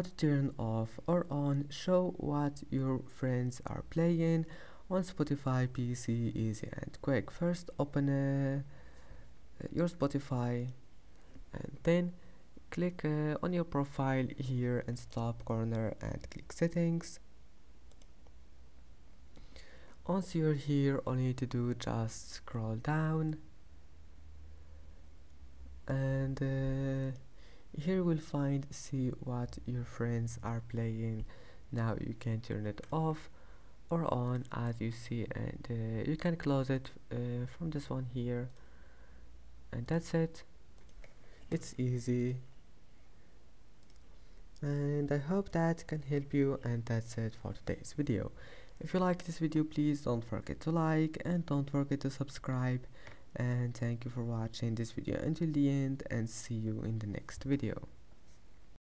how to turn off or on show what your friends are playing on Spotify PC, easy and quick. First open your Spotify and then click on your profile here and top corner and click settings. Once you're here, all you need to do just scroll down and here we'll find see what your friends are playing. Now you can turn it off or on as you see, and you can close it from this one here, and that's it. It's easy, and I hope that can help you, and that's it for today's video. If you like this video, please don't forget to like and don't forget to subscribe, and thank you for watching this video until the end, and see you in the next video.